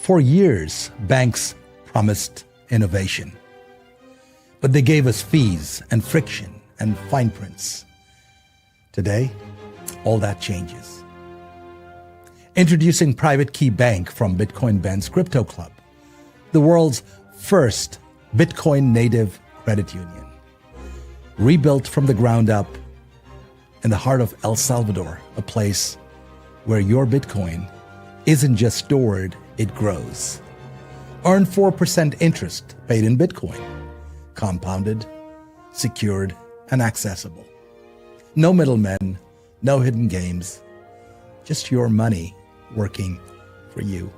For years, banks promised innovation, but they gave us fees and friction and fine prints. Today, all that changes. Introducing Private Key Bank from Bitcoin Ben's Crypto Club, the world's first Bitcoin native credit union. Rebuilt from the ground up in the heart of El Salvador, a place where your Bitcoin isn't just stored, it grows. Earn 4% interest paid in Bitcoin, compounded, secured, and accessible. No middlemen, no hidden games, just your money working for you.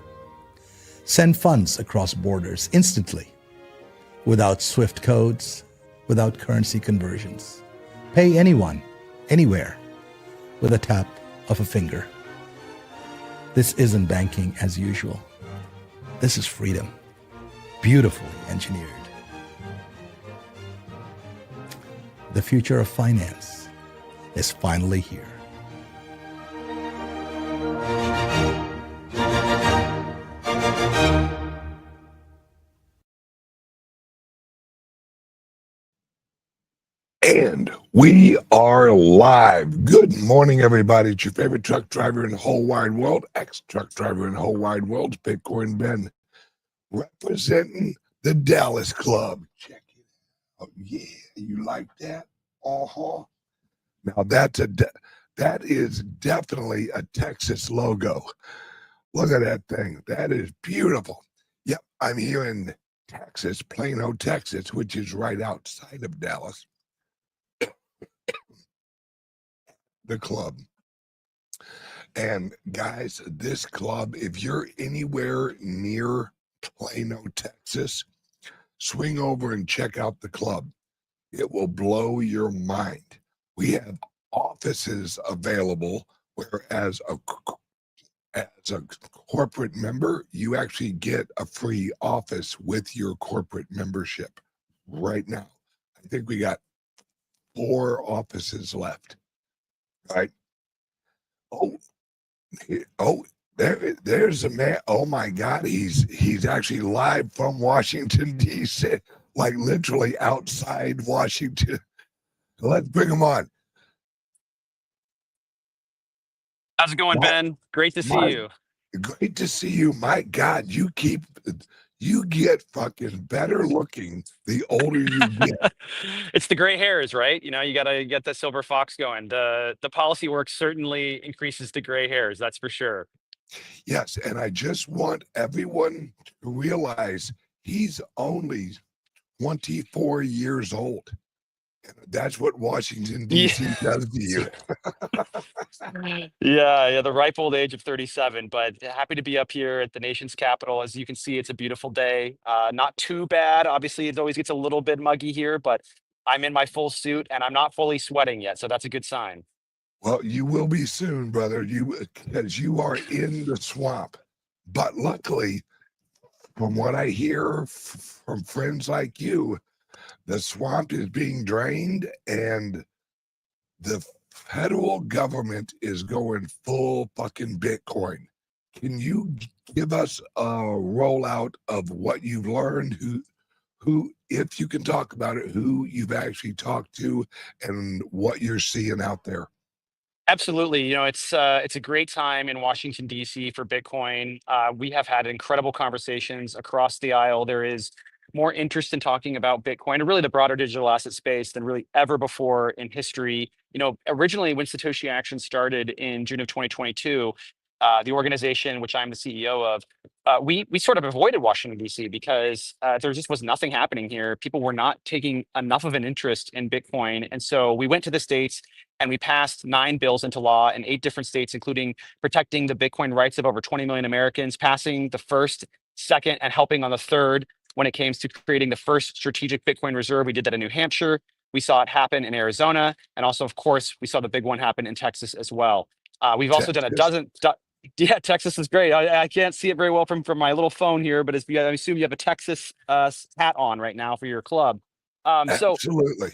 Send funds across borders instantly, without SWIFT codes, without currency conversions. Pay anyone, anywhere, with a tap of a finger. This isn't banking as usual. This is freedom, beautifully engineered. The future of finance is finally here. And we are live. Good morning, everybody. It's your favorite truck driver in the whole wide world, ex-truck driver in the whole wide world, Bitcoin Ben, representing the Dallas Club. Check it out. Yeah, you like that? Uh-huh. Now that is definitely a Texas logo. Look at that thing. That is beautiful. Yep, I'm here in Texas, Plano, Texas, which is right outside of Dallas. The club. And guys, this club, if you're anywhere near Plano, Texas, swing over and check out the club. It will blow your mind. We have offices available, whereas as a corporate member, you actually get a free office with your corporate membership right now. I think we got 4 offices left. Right. There's a man. Oh my God, he's actually live from Washington D.C., like literally outside Washington. Let's bring him on. How's it going, Ben? Great to see you. Great to see you. My God, you get fucking better looking the older you get. It's the gray hairs, right? You know, you got to get the silver fox going. The policy work certainly increases the gray hairs, that's for sure. Yes, and I just want everyone to realize he's only 24 years old. And that's what Washington, D.C. does to you. Yeah, the ripe old age of 37, but happy to be up here at the nation's capital. As you can see, it's a beautiful day. Not too bad. Obviously, it always gets a little bit muggy here, but I'm in my full suit and I'm not fully sweating yet, so that's a good sign. Well, you will be soon, brother, because you are in the swamp. But luckily, from what I hear from friends like you, the swamp is being drained and the federal government is going full fucking Bitcoin. Can you give us a rollout of what you've learned, who, if you can talk about it, who you've actually talked to and what you're seeing out there? Absolutely. You know, it's a great time in Washington, D.C. for Bitcoin. We have had incredible conversations across the aisle. There is more interest in talking about Bitcoin and really the broader digital asset space than really ever before in history. You know, originally when Satoshi Action started in June of 2022, the organization, which I'm the CEO of, we sort of avoided Washington, D.C. because there just was nothing happening here. People were not taking enough of an interest in Bitcoin. And so we went to the States and we passed 9 bills into law in 8 different states, including protecting the Bitcoin rights of over 20 million Americans, passing the first, second, and helping on the third when it came to creating the first strategic Bitcoin reserve. We did that in New Hampshire. We saw it happen in Arizona. And also, of course, we saw the big one happen in Texas as well. We've also done a dozen. Yeah, Texas is great. I can't see it very well from my little phone here, but I assume you have a Texas hat on right now for your club. Absolutely.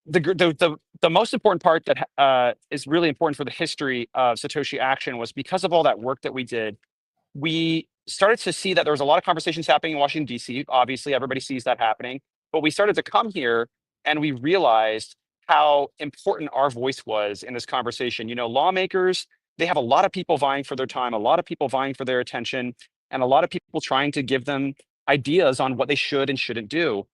The most important part that is really important for the history of Satoshi Action was because of all that work that we did, we started to see that there was a lot of conversations happening in Washington, D.C. Obviously, everybody sees that happening. But we started to come here and we realized how important our voice was in this conversation. You know, lawmakers, they have a lot of people vying for their time, a lot of people vying for their attention, and a lot of people trying to give them ideas on what they should and shouldn't do.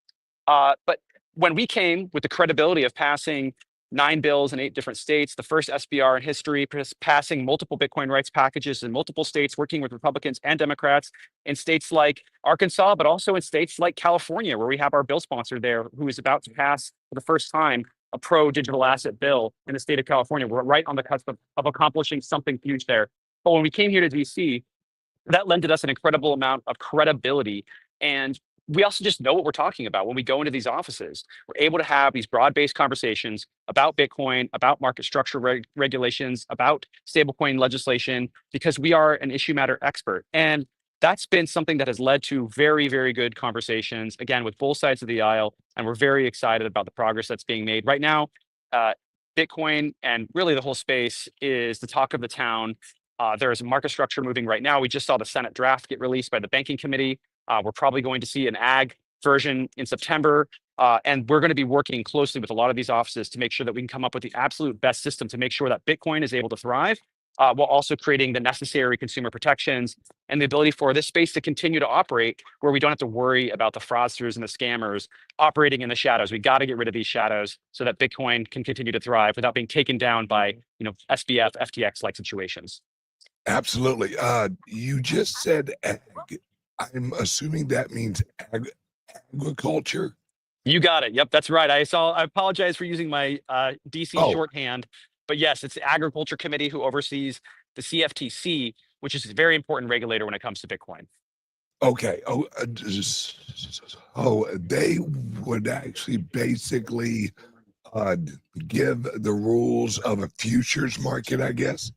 But when we came with the credibility of passing 9 bills in 8 different states, the first SBR in history, passing multiple Bitcoin rights packages in multiple states, working with Republicans and Democrats in states like Arkansas, but also in states like California, where we have our bill sponsor there, who is about to pass for the first time a pro digital asset bill in the state of California. We're right on the cusp of accomplishing something huge there. But when we came here to DC, that lended us an incredible amount of credibility. And we also just know what we're talking about when we go into these offices. We're able to have these broad-based conversations about Bitcoin, about market structure regulations, about stablecoin legislation, because we are an issue matter expert. And that's been something that has led to very, very good conversations, again, with both sides of the aisle. And we're very excited about the progress that's being made. Right now, Bitcoin and really the whole space is the talk of the town. There is a market structure moving right now. We just saw the Senate draft get released by the banking committee. We're probably going to see an ag version in September. And we're going to be working closely with a lot of these offices to make sure that we can come up with the absolute best system to make sure that Bitcoin is able to thrive, while also creating the necessary consumer protections and the ability for this space to continue to operate where we don't have to worry about the fraudsters and the scammers operating in the shadows. We got to get rid of these shadows so that Bitcoin can continue to thrive without being taken down by, SBF, FTX-like situations. Absolutely. You just said ag. I'm assuming that means agriculture. You got it. Yep, that's right. I apologize for using my DC shorthand, but yes, it's the Agriculture Committee who oversees the CFTC, which is a very important regulator when it comes to Bitcoin. Okay. They would actually basically give the rules of a futures market, I guess.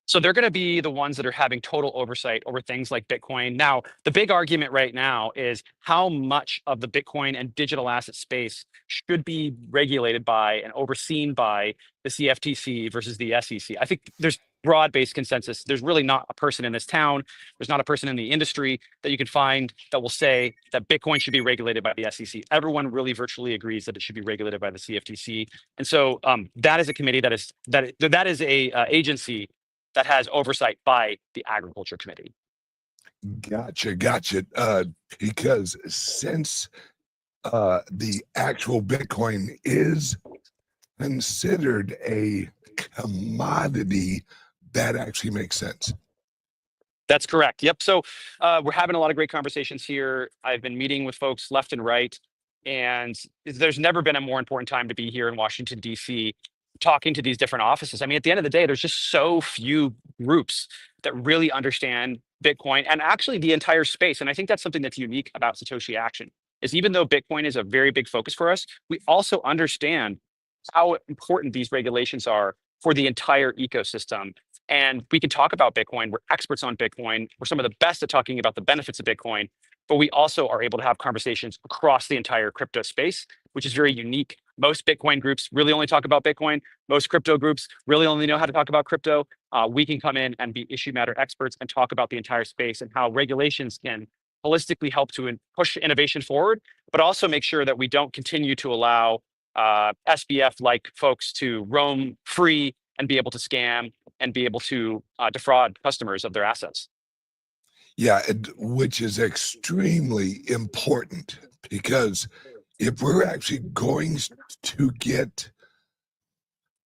So they're going to be the ones that are having total oversight over things like Bitcoin. Now, the big argument right now is how much of the Bitcoin and digital asset space should be regulated by and overseen by the CFTC versus the SEC. I think there's broad-based consensus. There's really not a person in this town, there's not a person in the industry that you can find that will say that Bitcoin should be regulated by the SEC. Everyone really virtually agrees that it should be regulated by the CFTC. And so that is a committee that is a agency that has oversight by the Agriculture Committee. Gotcha. Because since the actual Bitcoin is considered a commodity, that actually makes sense. That's correct. Yep. So we're having a lot of great conversations here. I've been meeting with folks left and right, and there's never been a more important time to be here in Washington, D.C., talking to these different offices. I mean, at the end of the day, there's just so few groups that really understand Bitcoin and actually the entire space. And I think that's something that's unique about Satoshi Action, is even though Bitcoin is a very big focus for us, we also understand how important these regulations are for the entire ecosystem. And we can talk about Bitcoin. We're experts on Bitcoin. We're some of the best at talking about the benefits of Bitcoin, but we also are able to have conversations across the entire crypto space, which is very unique. Most Bitcoin groups really only talk about Bitcoin. Most crypto groups really only know how to talk about crypto. We can come in and be issue matter experts and talk about the entire space and how regulations can holistically help to push innovation forward, but also make sure that we don't continue to allow SBF-like folks to roam free and be able to scam and be able to defraud customers of their assets. Yeah, which is extremely important, because if we're actually going to get,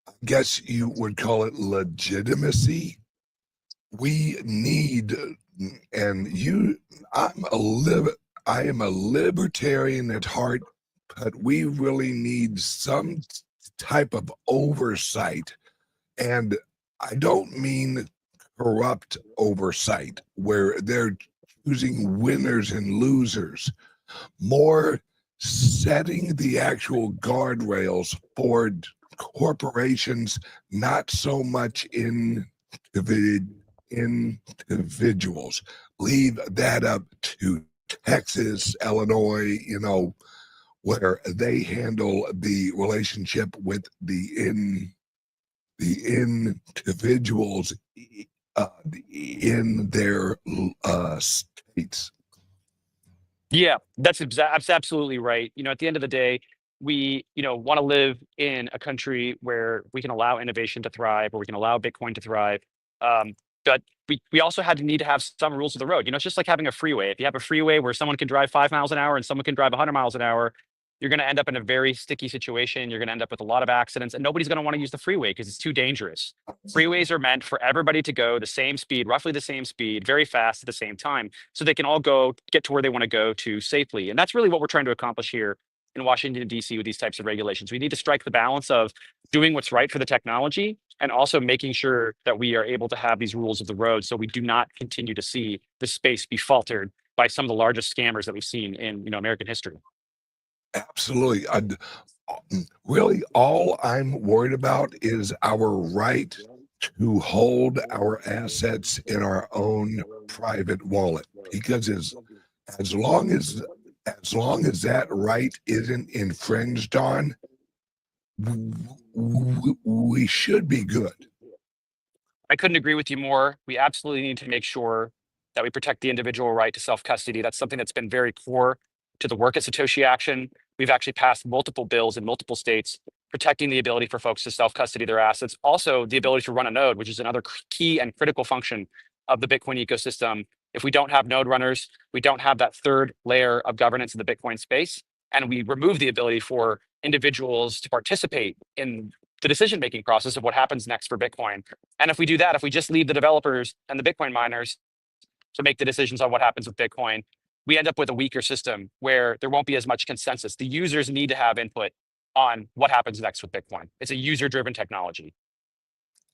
I guess you would call it legitimacy, we need, and I am a libertarian at heart, but we really need some type of oversight. And I don't mean corrupt oversight where they're choosing winners and losers, more setting the actual guardrails for corporations, not so much individuals. Leave that up to Texas, Illinois, where they handle the relationship with the individuals in their states. Yeah, that's absolutely right. At the end of the day, we, want to live in a country where we can allow innovation to thrive, where we can allow Bitcoin to thrive. But we also need to have some rules of the road. It's just like having a freeway. If you have a freeway where someone can drive 5 miles an hour and someone can drive 100 miles an hour, you're going to end up in a very sticky situation. You're going to end up with a lot of accidents, and nobody's going to want to use the freeway because it's too dangerous. Freeways are meant for everybody to go the same speed, roughly the same speed, very fast at the same time, so they can all get to where they want to go to safely. And that's really what we're trying to accomplish here in Washington, D.C. with these types of regulations. We need to strike the balance of doing what's right for the technology and also making sure that we are able to have these rules of the road so we do not continue to see the space be faltered by some of the largest scammers that we've seen in American history. Absolutely. Really, all I'm worried about is our right to hold our assets in our own private wallet, because as long as that right isn't infringed on, we should be good. I couldn't agree with you more. We absolutely need to make sure that we protect the individual right to self-custody. That's something that's been very core to the work at Satoshi Action. We've actually passed multiple bills in multiple states protecting the ability for folks to self-custody their assets. Also, the ability to run a node, which is another key and critical function of the Bitcoin ecosystem. If we don't have node runners, we don't have that third layer of governance in the Bitcoin space, and we remove the ability for individuals to participate in the decision-making process of what happens next for Bitcoin. And if we do that, if we just leave the developers and the Bitcoin miners to make the decisions on what happens with Bitcoin, we end up with a weaker system where there won't be as much consensus. The users need to have input on what happens next with Bitcoin. It's a user-driven technology.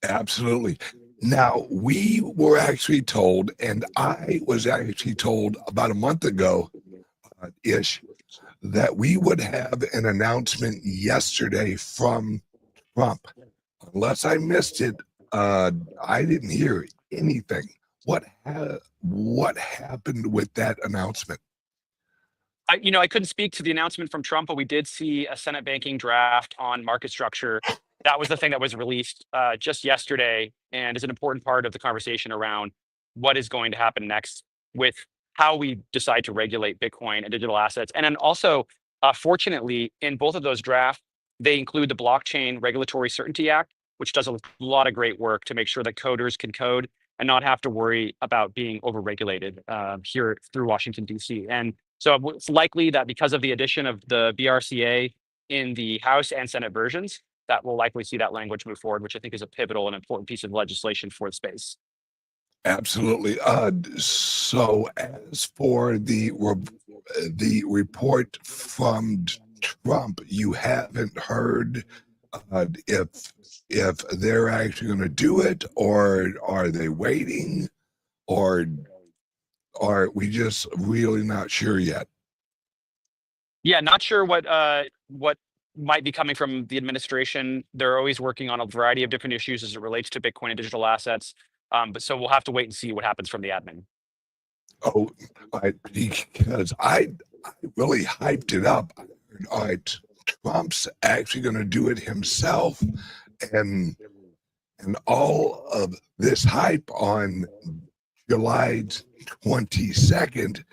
Absolutely. Now, we were actually told, and I was actually told about a month ago ish, that we would have an announcement yesterday from Trump. Unless I missed it, I didn't hear anything. What happened with that announcement? I couldn't speak to the announcement from Trump, but we did see a Senate banking draft on market structure. That was the thing that was released just yesterday, and is an important part of the conversation around what is going to happen next with how we decide to regulate Bitcoin and digital assets. And then also, fortunately, in both of those drafts, they include the Blockchain Regulatory Certainty Act, which does a lot of great work to make sure that coders can code and not have to worry about being overregulated here through Washington, D.C. And so it's likely that because of the addition of the BRCA in the House and Senate versions, that we'll likely see that language move forward, which I think is a pivotal and important piece of legislation for the space. Absolutely. So as for the report from Trump, you haven't heard if they're actually going to do it, or are they waiting, or are we just really not sure yet? Yeah, not sure what might be coming from the administration. They're always working on a variety of different issues as it relates to Bitcoin and digital assets. But so we'll have to wait and see what happens from the admin. Oh, because I really hyped it up. All right, Trump's actually going to do it himself, and all of this hype on July 22nd,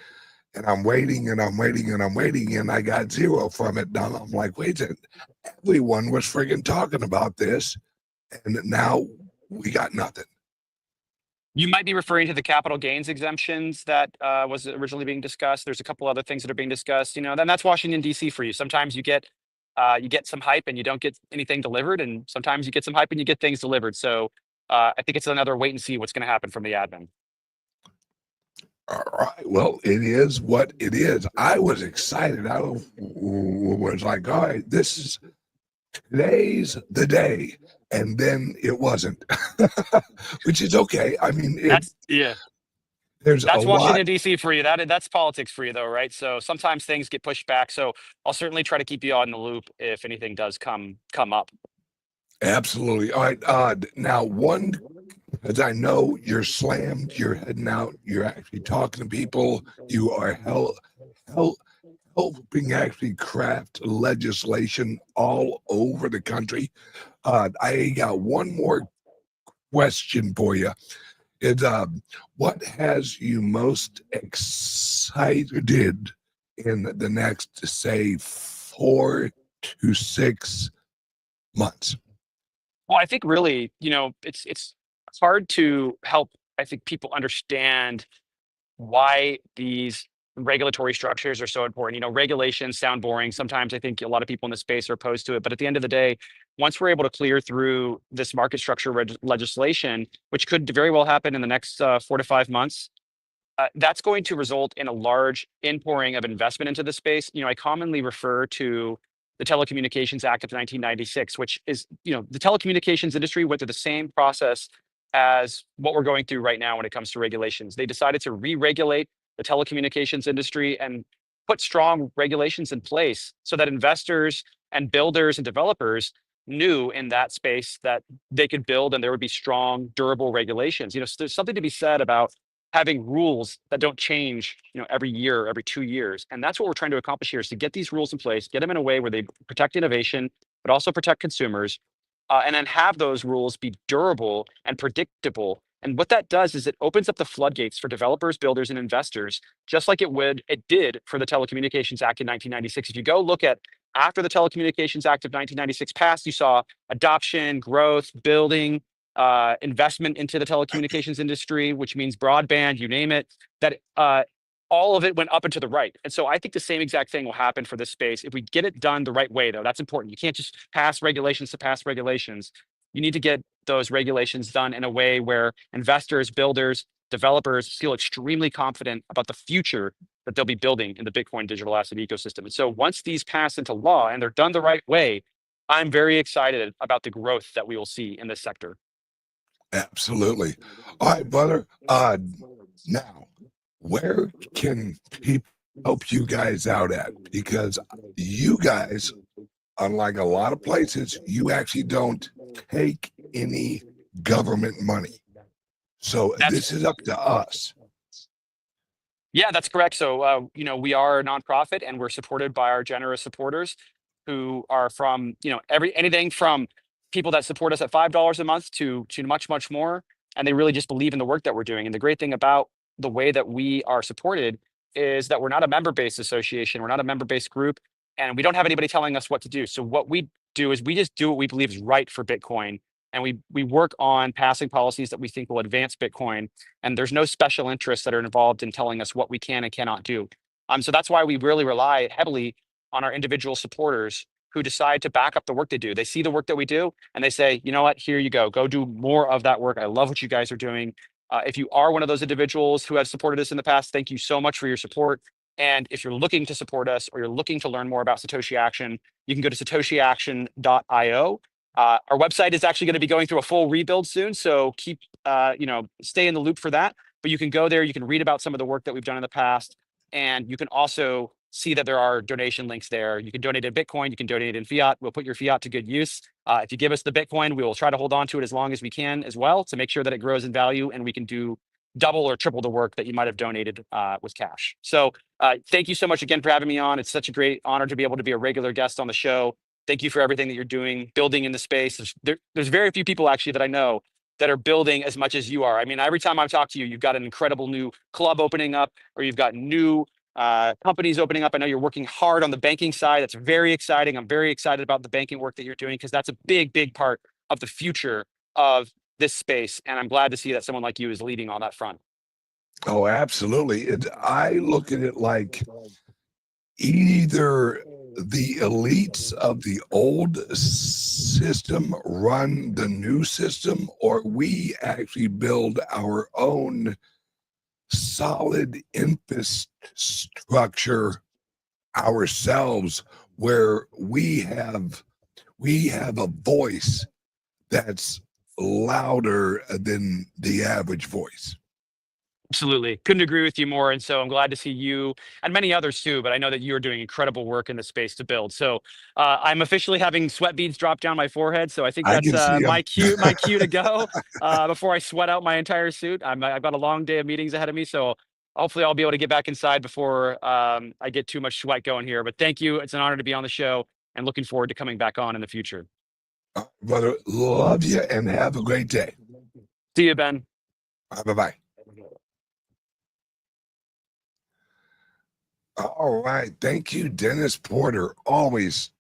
and I'm waiting and I'm waiting and I'm waiting, and I got zero from it. Now I'm like, wait a second, everyone was friggin' talking about this, and now we got nothing. You might be referring to the capital gains exemptions that was originally being discussed. There's a couple other things that are being discussed. Then that's Washington, D.C. for you. Sometimes you get some hype and you don't get anything delivered, and sometimes you get some hype and you get things delivered. So I think it's another wait and see what's going to happen from the admin. All right. Well, it is what it is. I was excited. I was like, all right, today's the day. And then it wasn't, which is okay. I mean, That's Washington, lot. D.C. for you. That's politics for you, though, right? So sometimes things get pushed back. So I'll certainly try to keep you on the loop if anything does come up. Absolutely. All right. Now, as I know you're slammed, you're heading out, you're actually talking to people, you are helping actually craft legislation all over the country. I got one more question for you. It's what has you most excited in the next, say, 4 to 6 months? Well, I think really, it's hard to help, I think, people understand why these regulatory structures are so important. Regulations sound boring. Sometimes I think a lot of people in the space are opposed to it. But at the end of the day, once we're able to clear through this market structure legislation, which could very well happen in the next 4 to 5 months, that's going to result in a large inpouring of investment into the space. I commonly refer to the Telecommunications Act of 1996, which is, the telecommunications industry went through the same process as what we're going through right now when it comes to regulations. They decided to re-regulate the telecommunications industry and put strong regulations in place so that investors and builders and developers knew in that space that they could build and there would be strong, durable regulations. So there's something to be said about having rules that don't change, every year, every 2 years. And that's what we're trying to accomplish here, is to get these rules in place, get them in a way where they protect innovation, but also protect consumers, and then have those rules be durable and predictable. And what that does is it opens up the floodgates for developers, builders, and investors, just like it did for the Telecommunications Act in 1996. If you go look at after the Telecommunications Act of 1996 passed, you saw adoption, growth, building, investment into the telecommunications industry, which means broadband, you name it, that all of it went up and to the right. And so I think the same exact thing will happen for this space. If we get it done the right way, though, that's important. You can't just pass regulations to pass regulations. You need to get those regulations done in a way where investors, builders, developers feel extremely confident about the future that they'll be building in the Bitcoin digital asset ecosystem. And so once these pass into law and they're done the right way, I'm very excited about the growth that we will see in this sector. Absolutely. All right, brother. Now, where can people help you guys out at? Because you guys, unlike a lot of places, you actually don't take any government money. So this is up to us. Yeah, that's correct. So, we are a nonprofit and we're supported by our generous supporters who are from, anything from people that support us at $5 a month to much, much more. And they really just believe in the work that we're doing. And the great thing about the way that we are supported is that we're not a member-based association. We're not a member-based group, and we don't have anybody telling us what to do. So what we do is we just do what we believe is right for Bitcoin. And we work on passing policies that we think will advance Bitcoin. And there's no special interests that are involved in telling us what we can and cannot do. So that's why we really rely heavily on our individual supporters who decide to back up the work they do. They see the work that we do and they say, you know what, here you go do more of that work. I love what you guys are doing. If you are one of those individuals who have supported us in the past, thank you so much for your support. And if you're looking to support us or you're looking to learn more about Satoshi Action, you can go to satoshiaction.io. Our website is actually going to be going through a full rebuild soon, so keep, stay in the loop for that. But you can go there, you can read about some of the work that we've done in the past, and you can also see that there are donation links there. You can donate in Bitcoin, you can donate in fiat. We'll put your fiat to good use. If you give us the Bitcoin, we will try to hold on to it as long as we can as well to make sure that it grows in value and we can do double or triple the work that you might have donated with cash. So thank you so much again for having me on. It's such a great honor to be able to be a regular guest on the show. Thank you for everything that you're doing, building in the space. There's very few people actually that I know that are building as much as you are. I mean, every time I talk to you, you've got an incredible new club opening up, or you've got new companies opening up. I know you're working hard on the banking side. That's very exciting. I'm very excited about the banking work that you're doing because that's a big, big part of the future of this space. And I'm glad to see that someone like you is leading on that front. Oh, absolutely. I look at it like either the elites of the old system run the new system, or we actually build our own solid infrastructure ourselves, where we have a voice that's louder than the average voice. Absolutely. Couldn't agree with you more. And so I'm glad to see you and many others too, but I know that you are doing incredible work in the space to build. So I'm officially having sweat beads drop down my forehead. So I think I that's can see 'em. my cue to go before I sweat out my entire suit. I've got a long day of meetings ahead of me. So hopefully I'll be able to get back inside before I get too much sweat going here. But thank you. It's an honor to be on the show and looking forward to coming back on in the future. Brother, love you and have a great day. See you, Ben. Bye-bye. All right. Thank you, Dennis Porter. Always.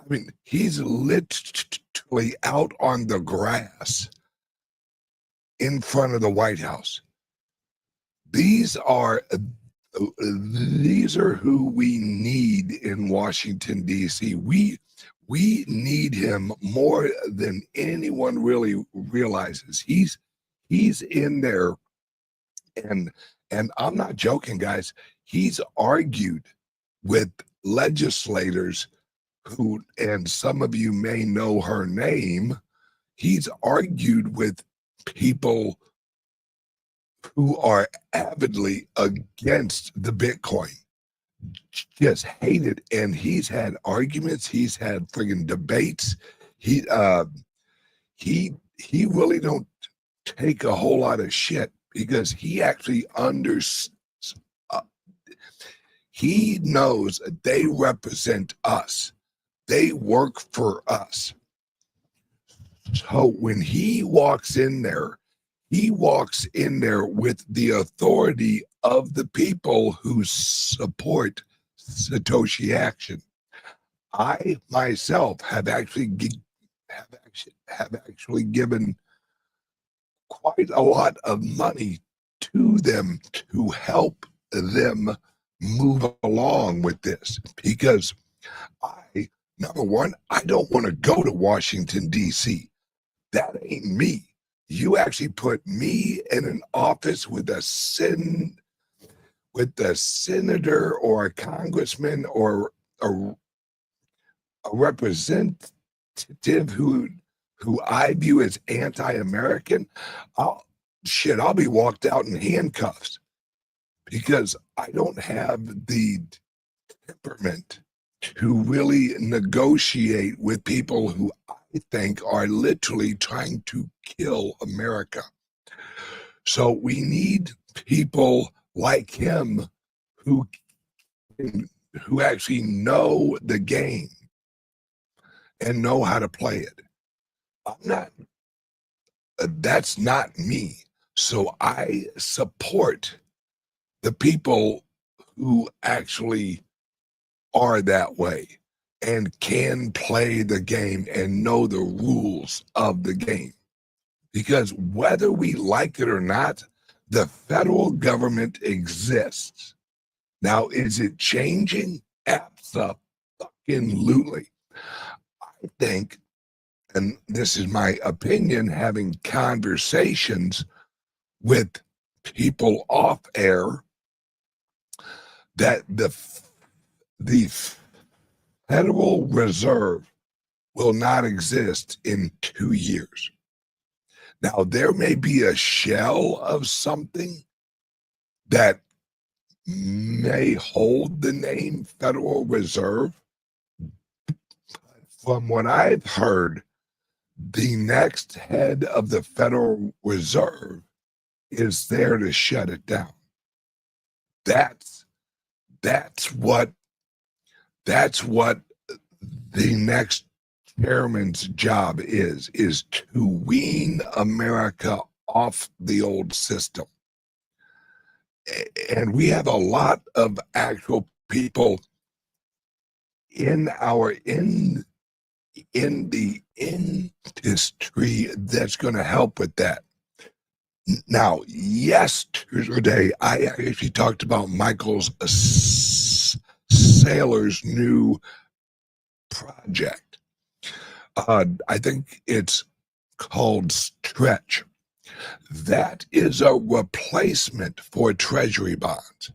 I mean, he's literally out on the grass in front of the White House. These are who we need in Washington, D.C. We need him more than anyone really realizes. He's in there, and I'm not joking, guys. He's argued with legislators who, and some of you may know her name, he's argued with people who are avidly against the Bitcoin, just hate it. And he's had arguments, he's had friggin' debates. He really don't take a whole lot of shit because he actually he knows they represent us. They work for us. So when he walks in there with the authority of the people who support Satoshi Action. I myself have actually given quite a lot of money to them to help them move along with this, because number one, I don't want to go to Washington, D.C. That ain't me. You actually put me in an office with a senator or a congressman or a representative who I view as anti-American. I'll be walked out in handcuffs because I don't have the temperament to really negotiate with people who I think are literally trying to kill America. So we need people like him who actually know the game and know how to play it. That's not me. So I support the people who actually are that way and can play the game and know the rules of the game. Because whether we like it or not, the federal government exists. Now, is it changing? Absolutely. I think, and this is my opinion, having conversations with people off air, that the Federal Reserve will not exist in 2 years. Now, there may be a shell of something that may hold the name Federal Reserve. From what I've heard, the next head of the Federal Reserve is there to shut it down. That's what the next chairman's job is to wean America off the old system. And we have a lot of actual people in the industry that's going to help with that. Now, yesterday, I actually talked about Michael Saylor's new project. I think it's called Stretch. That is a replacement for treasury bonds,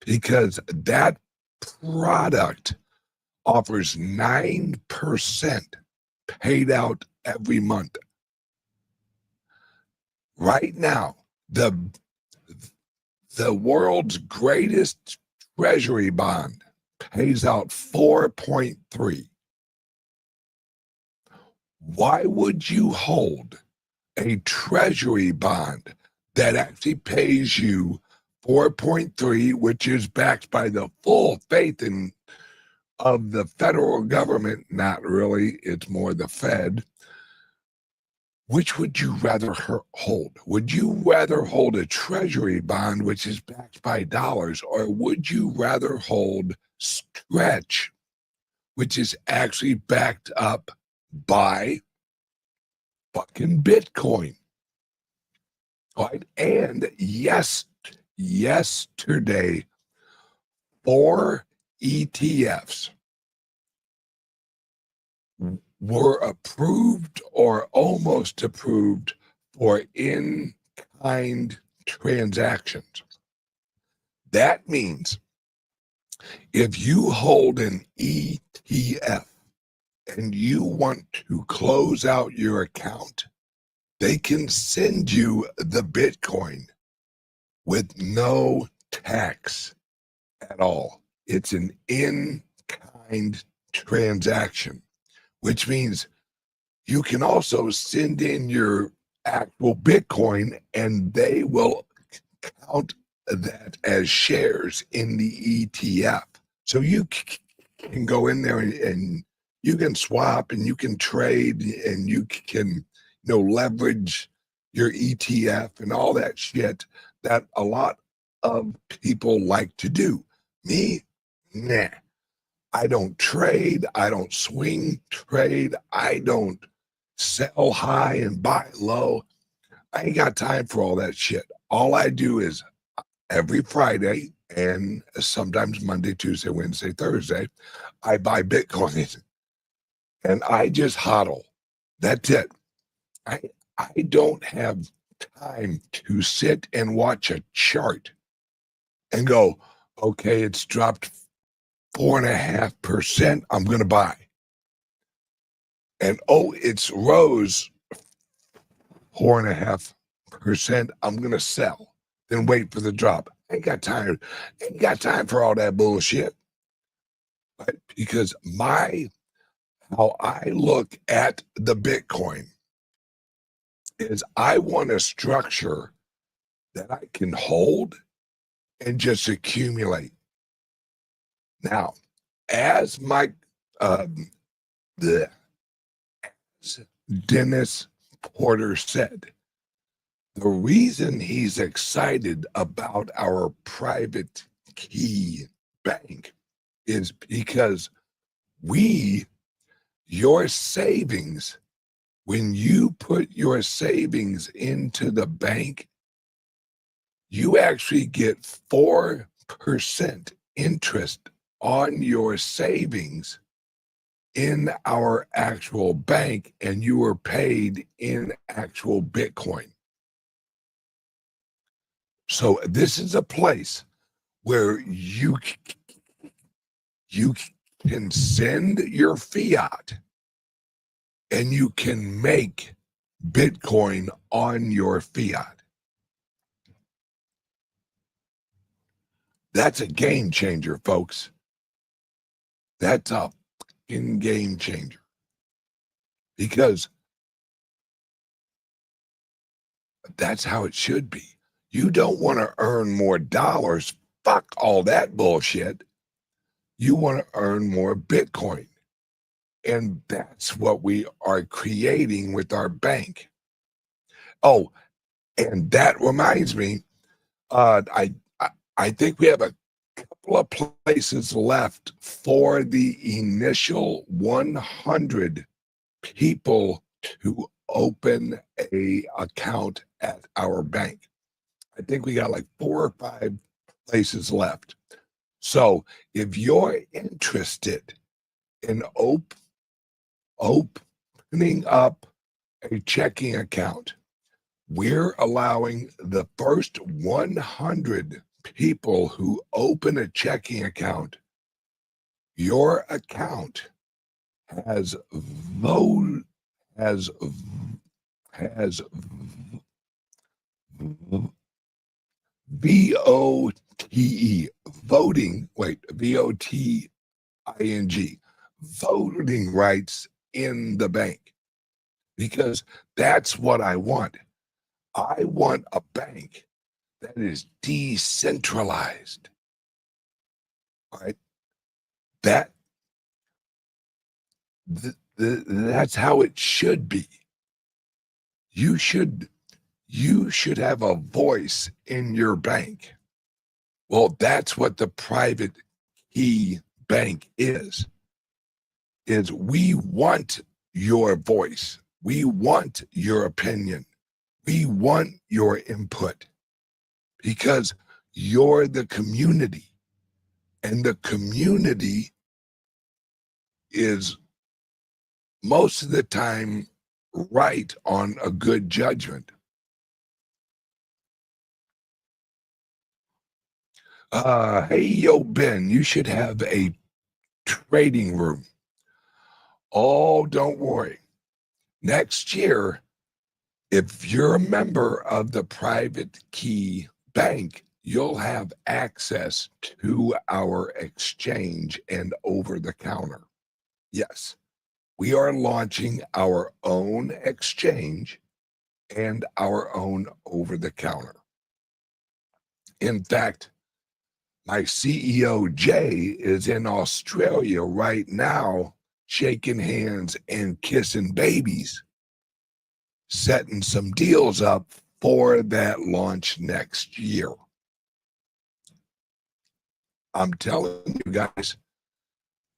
because that product offers 9% paid out every month. Right now, the world's greatest treasury bond pays out 4.3. Why would you hold a treasury bond that actually pays you 4.3, which is backed by the full faith of the federal government? Not really, it's more the Fed. which would you rather hold? Would you rather hold a treasury bond, which is backed by dollars, or would you rather hold Stretch, which is actually backed up by fucking Bitcoin? Right? And yes, yesterday, 4 ETFs were approved or almost approved for in-kind transactions. That means if you hold an ETF and you want to close out your account, they can send you the Bitcoin with no tax at all. It's an in-kind transaction, which means you can also send in your actual Bitcoin and they will count that as shares in the ETF. So you can go in there and you can swap and you can trade and you can, leverage your ETF and all that shit that a lot of people like to do. Me, nah. I don't trade. I don't swing trade. I don't sell high and buy low. I ain't got time for all that shit. All I do is every Friday and sometimes Monday, Tuesday, Wednesday, Thursday, I buy Bitcoin and I just hodl. That's it. I don't have time to sit and watch a chart and go, okay, it's dropped 4.5%. I'm going to buy. And it's rose 4.5%. I'm going to sell. Then wait for the drop. Ain't got time for all that bullshit. But because how I look at the Bitcoin is I want a structure that I can hold and just accumulate. Now, as Dennis Porter said, the reason he's excited about our private key bank is because your savings, when you put your savings into the bank, you actually get 4% interest on your savings in our actual bank, and you are paid in actual Bitcoin. So this is a place where you can send your fiat and you can make Bitcoin on your fiat. That's a game changer, folks. That's a fucking game changer. Because that's how it should be. You don't want to earn more dollars. Fuck all that bullshit. You want to earn more Bitcoin. And that's what we are creating with our bank. Oh, and that reminds me, I think we have a couple of places left for the initial 100 people to open a account at our bank. I think we got like 4 or 5 places left. So if you're interested in opening up a checking account, we're allowing the first 100 people who open a checking account. Your account has VOTE, voting, VOTING, voting rights in the bank, because that's what I want. I want a bank that is decentralized, right? That's how it should be. You should have a voice in your bank. Well, that's what the private key bank is we want your voice. We want your opinion. We want your input because you're the community, and the community is most of the time right on a good judgment. Hey, yo, Ben, you should have a trading room. Oh, don't worry. Next year, if you're a member of the private key bank, you'll have access to our exchange and over the counter. Yes, we are launching our own exchange and our own over the counter. In fact, my CEO, Jay, is in Australia right now, shaking hands and kissing babies, setting some deals up for that launch next year. I'm telling you guys,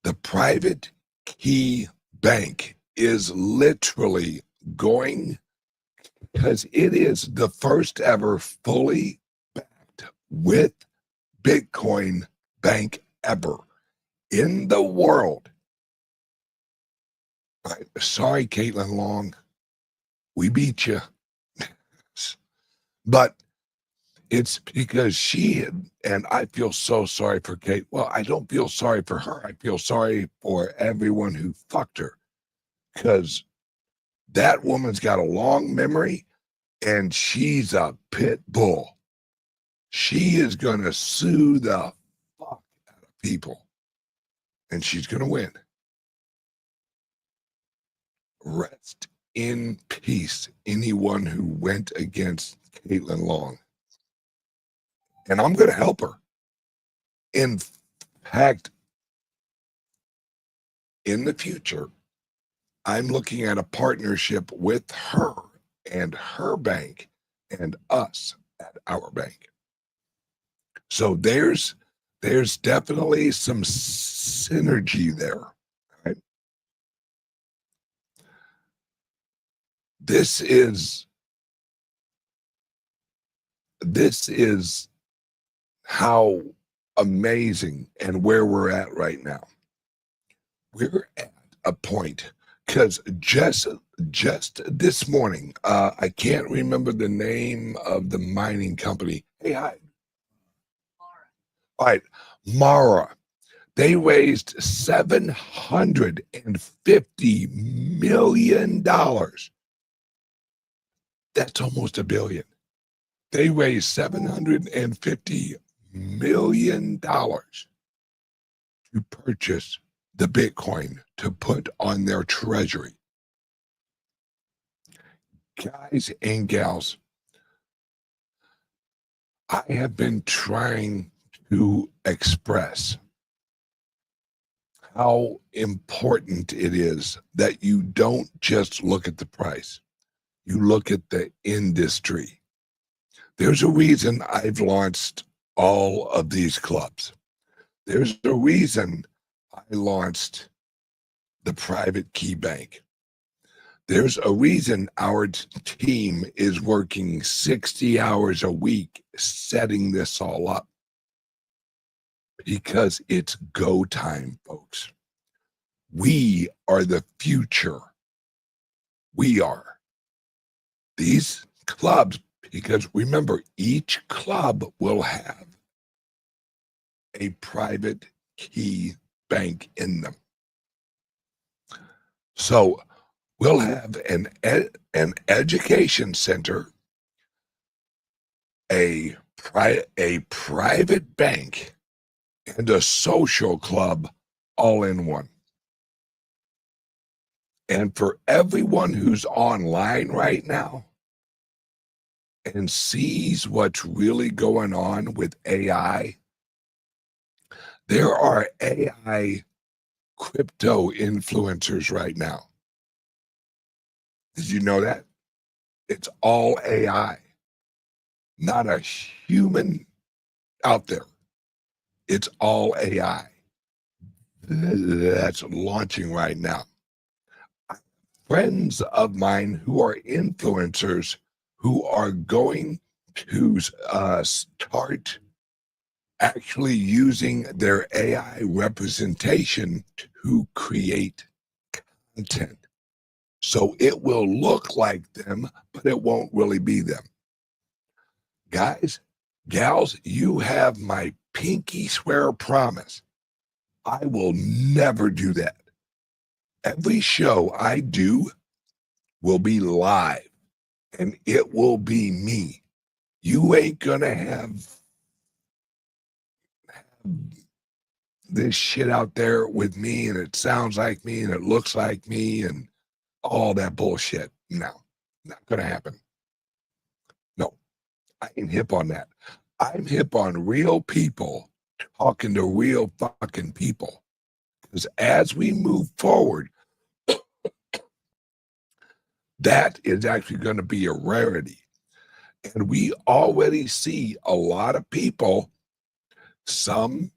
the private key bank is literally going, because it is the first ever fully backed with Bitcoin bank ever in the world. Sorry, Caitlin Long, we beat you. But it's because she, and I feel so sorry for Kate. Well, I don't feel sorry for her. I feel sorry for everyone who fucked her, because that woman's got a long memory and she's a pit bull. She is going to sue the fuck out of people, and she's going to win. Rest in peace, anyone who went against Caitlin Long. And I'm going to help her. In fact, in the future, I'm looking at a partnership with her and her bank and us at our bank. So there's definitely some synergy there. Right? This is how amazing and where we're at right now. We're at a point, because just this morning, I can't remember the name of the mining company. Hey, hi. All right, Mara. They raised $750 million. That's almost $1 billion. They raised $750 million to purchase the Bitcoin to put on their treasury. Guys and gals, I have been trying to express how important it is that you don't just look at the price. You look at the industry. There's a reason I've launched all of these clubs. There's a reason I launched the private key bank. There's a reason our team is working 60 hours a week setting this all up. Because it's go time, folks. We are the future. We are. These clubs, because remember, each club will have a private key bank in them. So we'll have an education center, a private bank, and a social club all in one. And for everyone who's online right now and sees what's really going on with AI, there are AI crypto influencers right now. Did you know that? It's all AI. Not a human out there. It's all AI. That's launching right now. Friends of mine who are influencers who are going to start actually using their AI representation to create content. So it will look like them, but it won't really be them. Guys, gals, you have my pinky swear promise. I will never do that. Every show I do will be live, and it will be me. You ain't gonna have this shit out there with me, and it sounds like me, and it looks like me, and all that bullshit. No, not gonna happen. No, I ain't hip on that. I'm hip on real people talking to real fucking people. Because as we move forward, that is actually going to be a rarity. And we already see a lot of people, some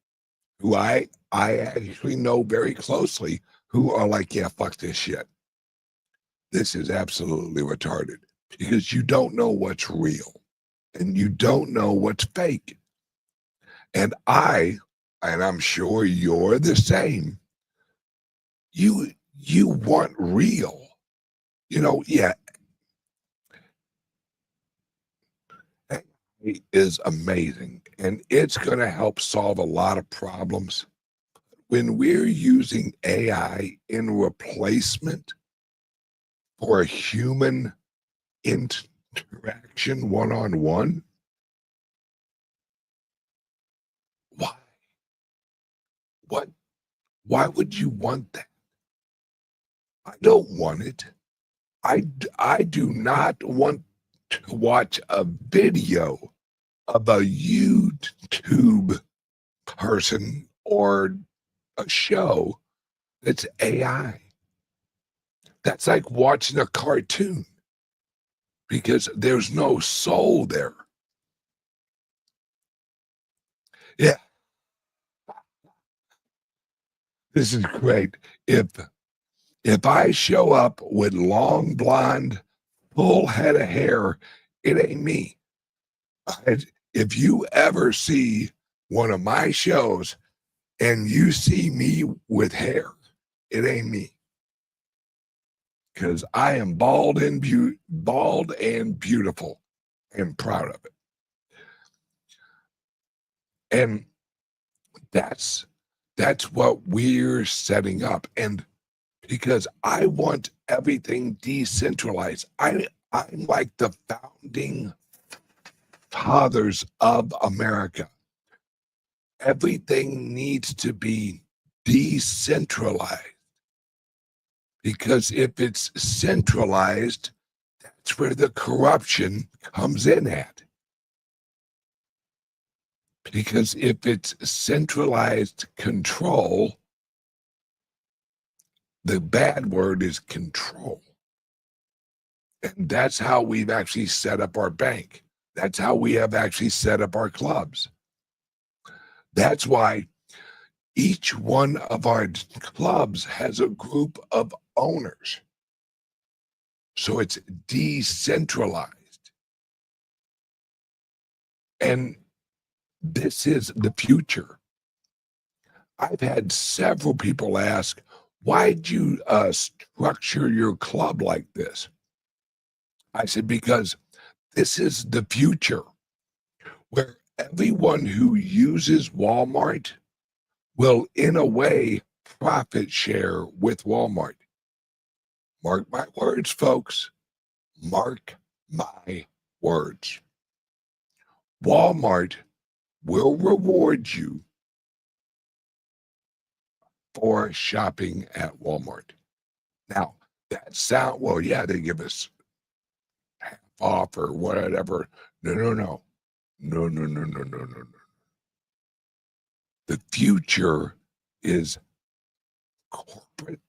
who I actually know very closely, who are like, yeah, fuck this shit. This is absolutely retarded, because you don't know what's real and you don't know what's fake. And I'm sure you're the same, you want real. You know, yeah, AI is amazing, and it's going to help solve a lot of problems. When we're using AI in replacement for a human interaction one-on-one, why? Why would you want that? I don't want it. I do not want to watch a video of a YouTube person or a show that's AI. That's like watching a cartoon, because there's no soul there. Yeah, this is great. If I show up with long blonde, full head of hair, it ain't me. If you ever see one of my shows and you see me with hair, it ain't me. Because I am bald and beautiful and proud of it. And that's what we're setting up. And because I want everything decentralized, I'm like the founding fathers of America. Everything needs to be decentralized, because if it's centralized, that's where the corruption comes in at. Because if it's centralized control, the bad word is control. And that's how we've actually set up our bank. That's how we have actually set up our clubs. That's why each one of our clubs has a group of owners. So it's decentralized. And this is the future. I've had several people ask, why'd you structure your club like this? I said, because this is the future, where everyone who uses Walmart will, in a way, profit share with Walmart. Mark my words, folks. Mark my words. Walmart will reward you for shopping at Walmart. Now, that sound, well, yeah, they give us half off or whatever. No. No. The future is corporate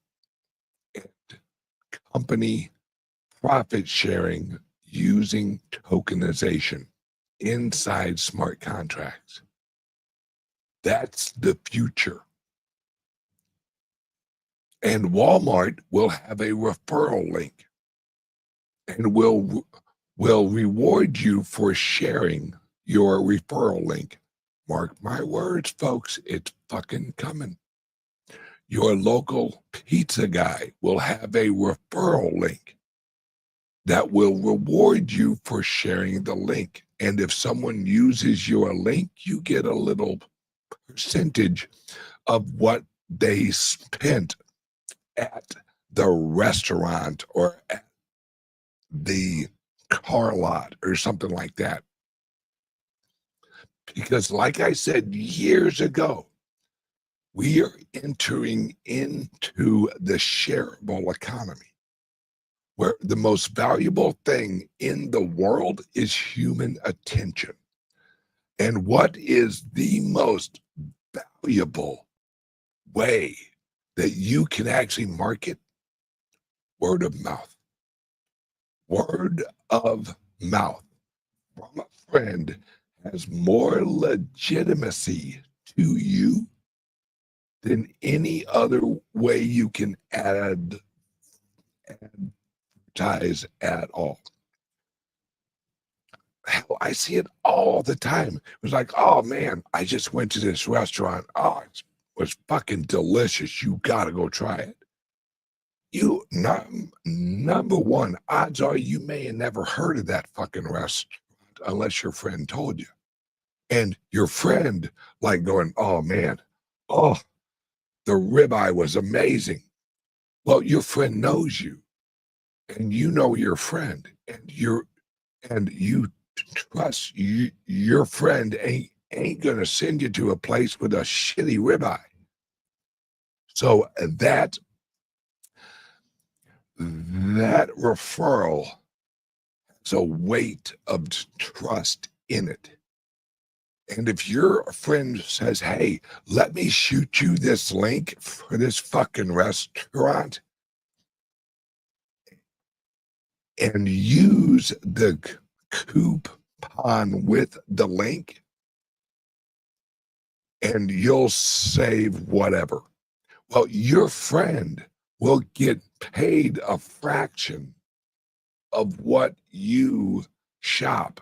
and company profit sharing using tokenization inside smart contracts. That's the future. And Walmart will have a referral link and will reward you for sharing your referral link. Mark my words, folks, it's fucking coming. Your local pizza guy will have a referral link that will reward you for sharing the link. And if someone uses your link, you get a little percentage of what they spent at the restaurant or at the car lot or something like that. Because like I said years ago, we are entering into the shareable economy, where the most valuable thing in the world is human attention. And what is the most valuable way that you can actually market? Word of mouth. Word of mouth from a friend has more legitimacy to you than any other way you can advertise at all. Hell, I see it all the time. It was like, oh man, I just went to this restaurant. Oh, it was fucking delicious. You gotta go try it. Number one, odds are you may have never heard of that fucking restaurant unless your friend told you. And your friend like going, oh man, oh, the ribeye was amazing. Well, your friend knows you and you know your friend and you trust your friend ain't gonna send you to a place with a shitty ribeye. So that referral has a weight of trust in it. And if your friend says, hey, let me shoot you this link for this fucking restaurant and use the coupon with the link, and you'll save whatever. Well, your friend will get paid a fraction of what you shop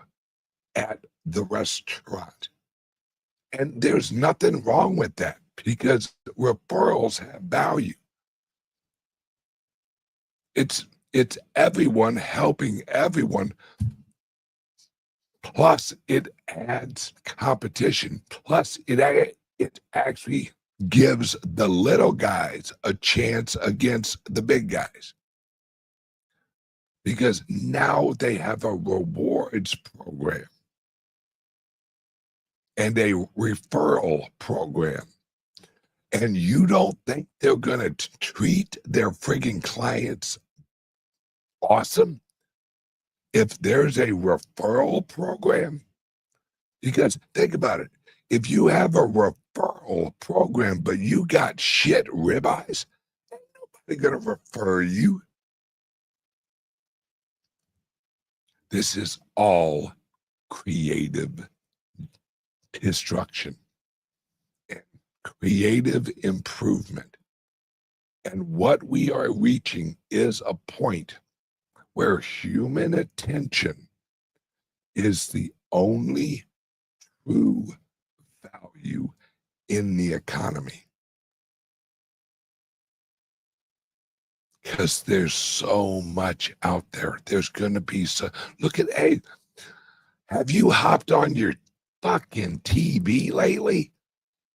at the restaurant. And there's nothing wrong with that because referrals have value. It's everyone helping everyone. Plus, it adds competition. Plus, it actually gives the little guys a chance against the big guys. Because now they have a rewards program and a referral program. And you don't think they're going to treat their frigging clients awesome if there's a referral program? Because think about it. If you have a referral program, but you got shit ribeyes, ain't nobody going to refer you. This is all creative destruction and creative improvement. And what we are reaching is a point where human attention is the only true value in the economy. Because there's so much out there. There's going to be so. Look at, hey, have you hopped on your fucking TV lately?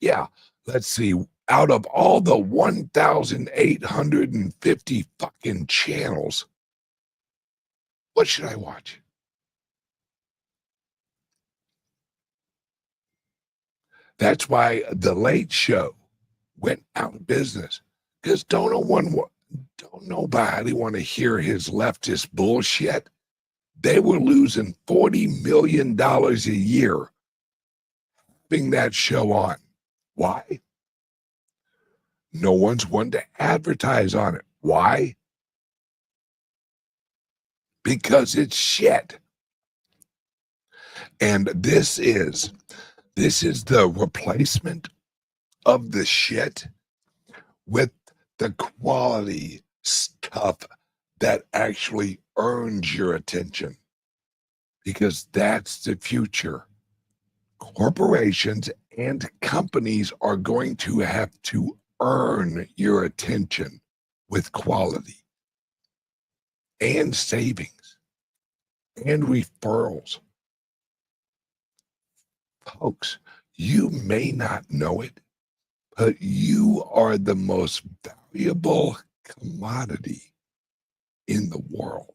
Yeah, let's see. Out of all the 1,850 fucking channels, what should I watch? That's why The Late Show went out of business. Because don't nobody want to hear his leftist bullshit. They were losing $40 million a year having that show on. Why? No one's wanting to advertise on it. Why? because it's shit. And this is the replacement of the shit with the quality stuff that actually earns your attention, because that's the future. Corporations and companies are going to have to earn your attention with quality and savings and referrals. Folks, you may not know it, but you are the most valuable commodity in the world.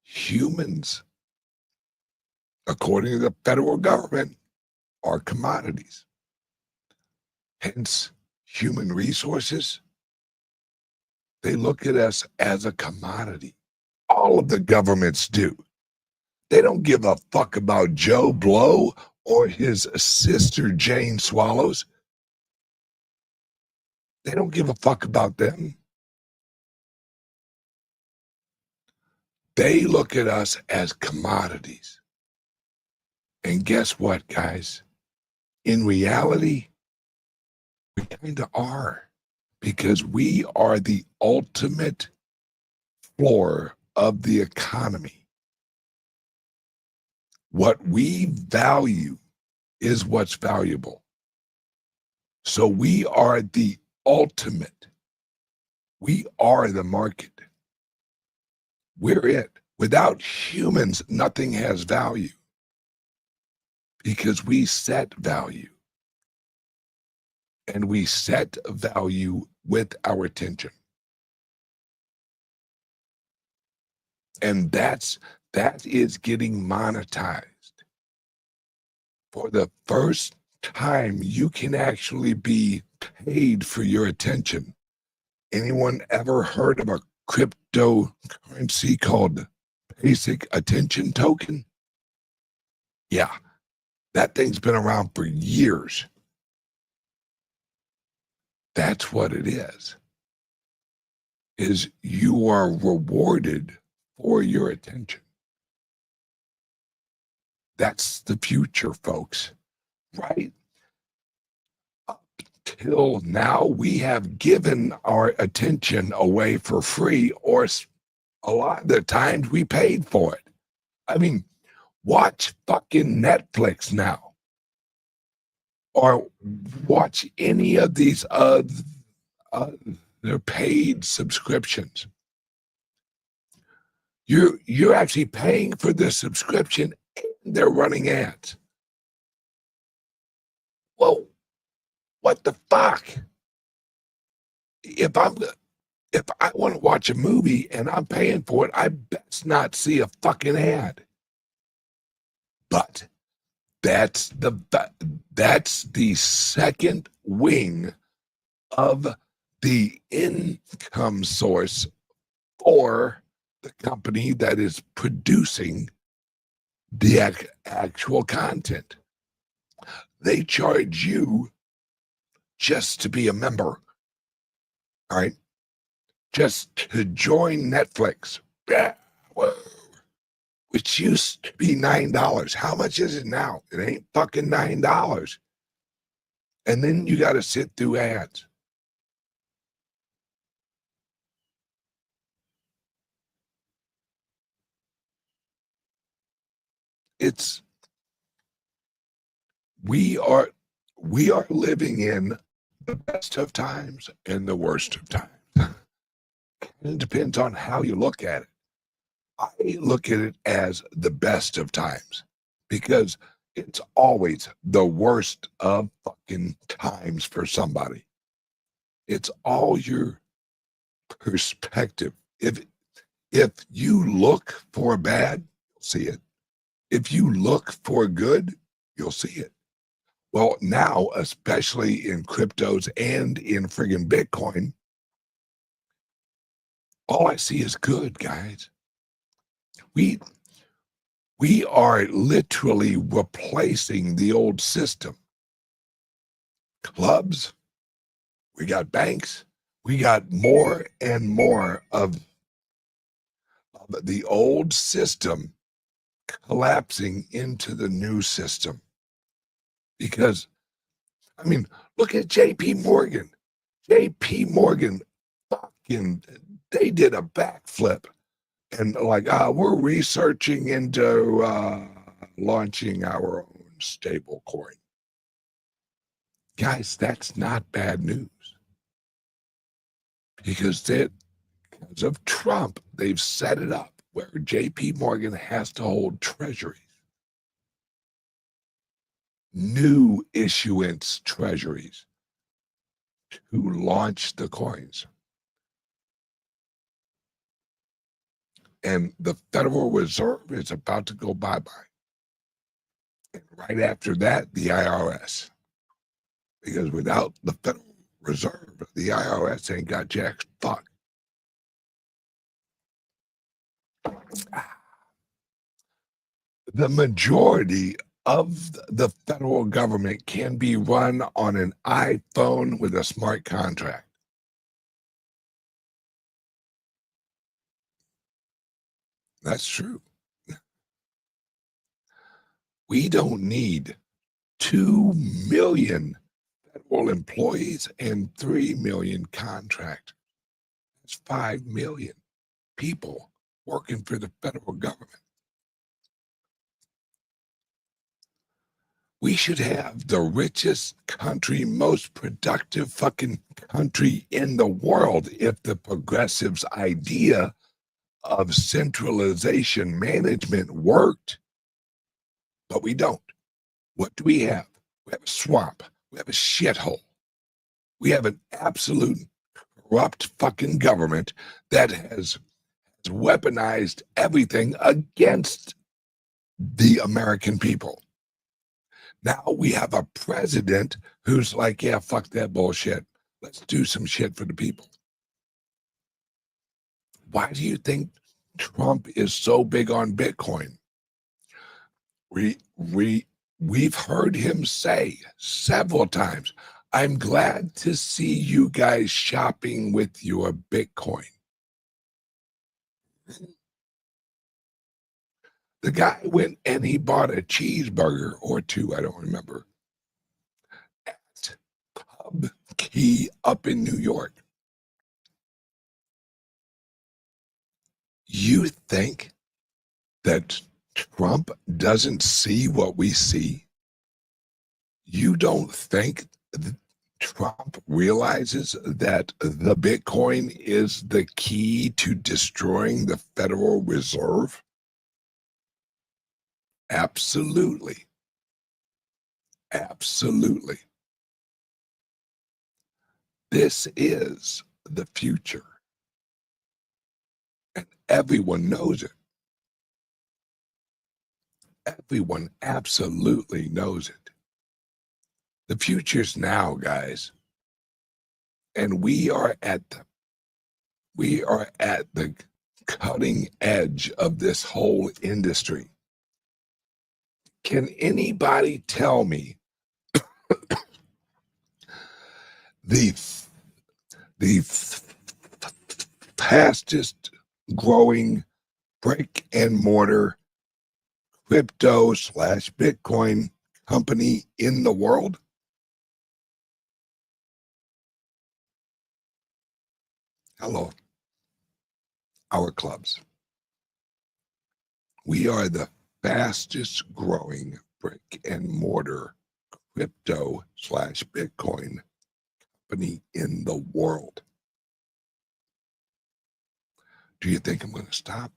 Humans, according to the federal government, are commodities. Hence, human resources, they look at us as a commodity. All of the governments do. They don't give a fuck about Joe Blow or his sister Jane Swallows. They don't give a fuck about them. They look at us as commodities. And guess what, guys? In reality, we kind of are, because we are the ultimate floor of the economy. What we value is what's valuable. So we are the ultimate. We are the market. We're it. Without humans, nothing has value, because we set value. And we set value with our attention. And that is getting monetized. For the first time, you can actually be paid for your attention. Anyone ever heard of a cryptocurrency called Basic Attention Token? Yeah, that thing's been around for years. That's what it is you are rewarded for your attention. That's the future, folks, right? Up till now, we have given our attention away for free, or a lot of the times we paid for it. I mean, watch fucking Netflix now, or watch any of these they're paid subscriptions. You're actually paying for the subscription, and they're running ads. Well, what the fuck? If I want to watch a movie and I'm paying for it, I best not see a fucking ad. But that's the second wing of the income source for the company that is producing the actual content. They charge you just to be a member, all right? Just to join Netflix, which used to be $9. How much is it now? It ain't fucking $9. And then you got to sit through ads. We are living in the best of times and the worst of times. It depends on how you look at it. I look at it as the best of times, because it's always the worst of fucking times for somebody. It's all your perspective. If you look for bad, you'll see it. If you look for good, you'll see it. Well, now, especially in cryptos and in friggin' Bitcoin, all I see is good, guys. We are literally replacing the old system. Clubs, we got banks, we got more and more of of the old system collapsing into the new system. Because, I mean, look at JP Morgan. JP Morgan, fucking, they did a backflip. And like, we're researching into launching our own stable coin. Guys, that's not bad news. Because of Trump, they've set it up where JP Morgan has to hold treasuries. New issuance treasuries to launch the coins. And the Federal Reserve is about to go bye-bye. And right after that, the IRS. Because without the Federal Reserve, the IRS ain't got jack fuck. The majority of the federal government can be run on an iPhone with a smart contract. That's true. We don't need 2 million federal employees and 3 million contractors. That's 5 million people working for the federal government. We should have the richest country, most productive fucking country in the world if the progressives' idea of centralization management worked. But we don't. What do we have? We have a swamp. We have a shithole. We have an absolute corrupt fucking government that has weaponized everything against the American people. Now we have a president who's like, yeah, fuck that bullshit. Let's do some shit for the people. Why do you think Trump is so big on Bitcoin? We've heard him say several times, I'm glad to see you guys shopping with your Bitcoin. The guy went and he bought a cheeseburger or two, I don't remember, at Pub Key up in New York. You think that Trump doesn't see what we see? You don't think that Trump realizes that the Bitcoin is the key to destroying the Federal Reserve? Absolutely. Absolutely. This is the future. And everyone knows it. Everyone absolutely knows it. The future's now, guys. And we are at the cutting edge of this whole industry. Can anybody tell me the fastest growing brick and mortar crypto/Bitcoin company in the world? Hello. Our clubs. We are the fastest growing brick and mortar crypto/Bitcoin company in the world. Do you think I'm going to stop?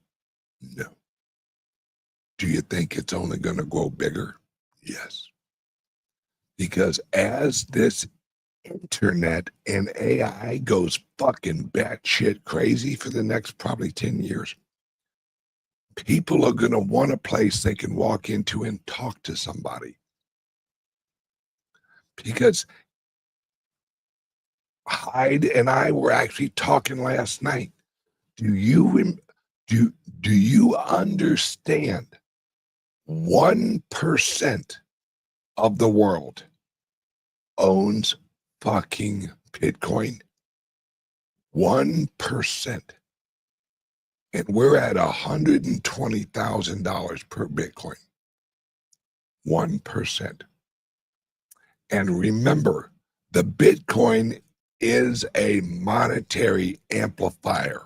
No. Do you think it's only going to grow bigger? Yes. Because as this internet and AI goes fucking batshit crazy for the next probably 10 years, people are going to want a place they can walk into and talk to somebody. Because Hyde and I were actually talking last night. Do you understand 1% of the world owns fucking Bitcoin? 1%. and we're at $120,000 per Bitcoin. 1%. And remember, the Bitcoin is a monetary amplifier.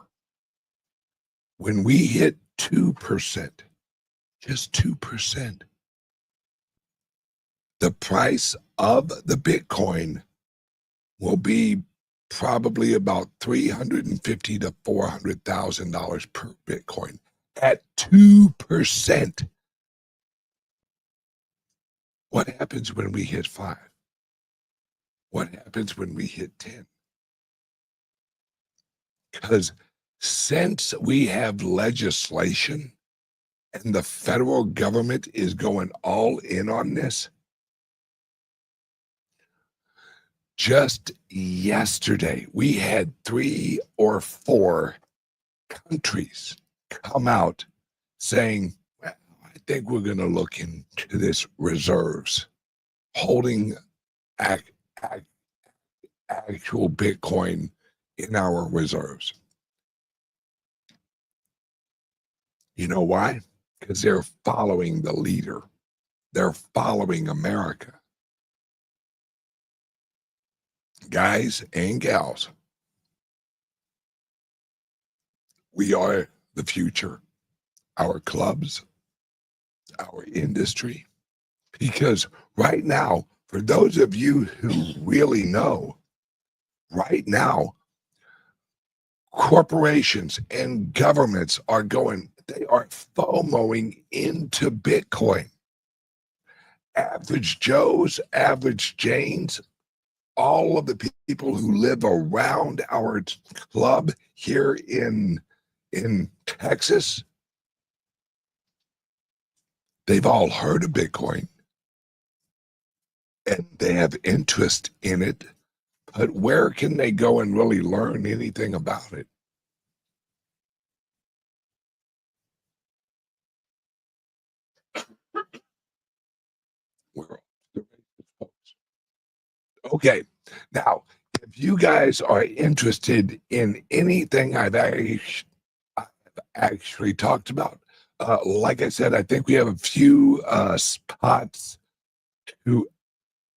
When we hit 2%, just 2%, the price of the Bitcoin will be probably about $350,000 to $400,000 per Bitcoin at 2%. What happens when we hit 5? What happens when we hit 10? Because since we have legislation and the federal government is going all in on this, just yesterday, we had 3 or 4 countries come out saying, well, I think we're going to look into this reserves, holding actual Bitcoin in our reserves. You know why? Because they're following the leader. They're following America. Guys and gals, we are the future. Our clubs, our industry. Because right now, for those of you who really know, right now, corporations and governments are they are FOMOing into Bitcoin. Average Joes, average Janes, all of the people who live around our club here in Texas, they've all heard of Bitcoin and they have interest in it, but where can they go and really learn anything about it? Okay, now, if you guys are interested in anything I've actually talked about, like I said, I think we have a few spots to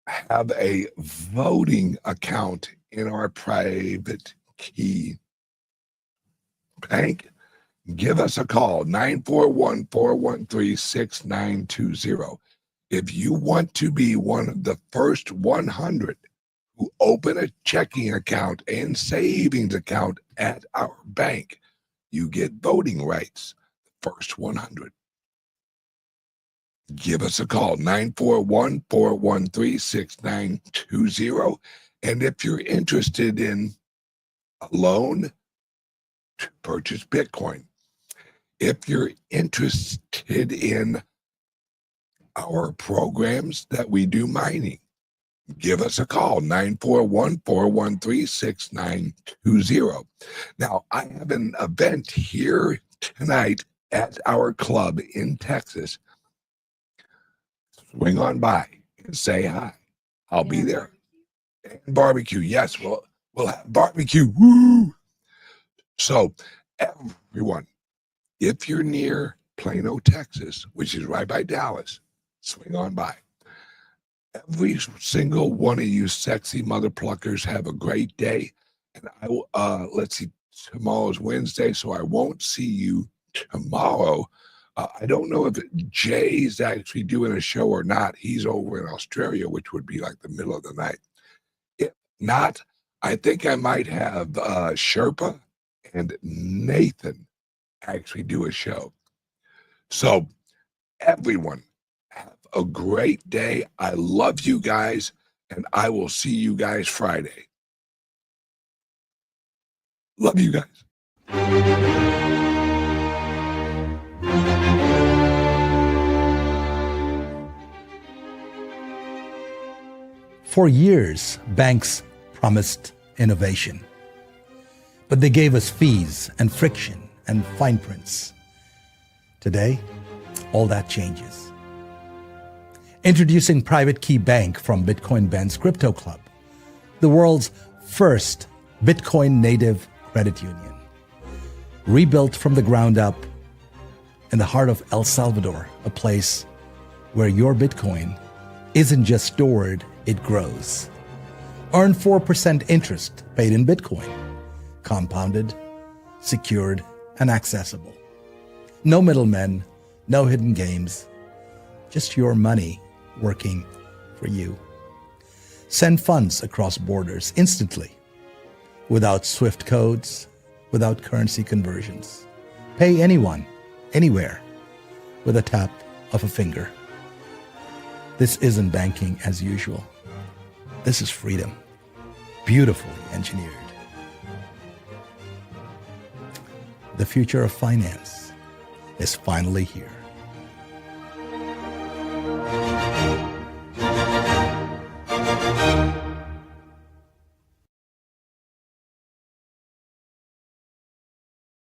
have a voting account in our private key bank. Give us a call, 941-413-6920. If you want to be one of the first 100 who open a checking account and savings account at our bank, you get voting rights. First 100. Give us a call, 941-413-6920. And if you're interested in a loan to purchase Bitcoin, if you're interested in our programs that we do mining, give us a call, 941-413-6920. Now, I have an event here tonight at our club in Texas. Swing on by and say hi. I'll be there. And barbecue. Yes, we'll have barbecue. Woo! So, everyone, if you're near Plano, Texas, which is right by Dallas, swing on by. Every single one of you sexy mother pluckers have a great day. And I will, let's see, tomorrow's Wednesday, so I won't see you tomorrow. I don't know if Jay's actually doing a show or not. He's over in Australia, which would be like the middle of the night. If not, I think I might have Sherpa and Nathan actually do a show. So everyone, have a great day. I love you guys, and I will see you guys Friday. Love you guys. For years, banks promised innovation, but they gave us fees and friction and fine prints. Today, all that changes. Introducing Private Key Bank from Bitcoin Ben's Crypto Club, the world's first Bitcoin native credit union. rebuilt from the ground up in the heart of El Salvador, a place where your Bitcoin isn't just stored, it grows. Earn 4% interest paid in Bitcoin, compounded, secured, and accessible. No middlemen, no hidden games, just your money working for you. Send funds across borders instantly, without SWIFT codes, without currency conversions. Pay anyone, anywhere, with a tap of a finger. This isn't banking as usual. This is freedom, beautifully engineered. The future of finance is finally here.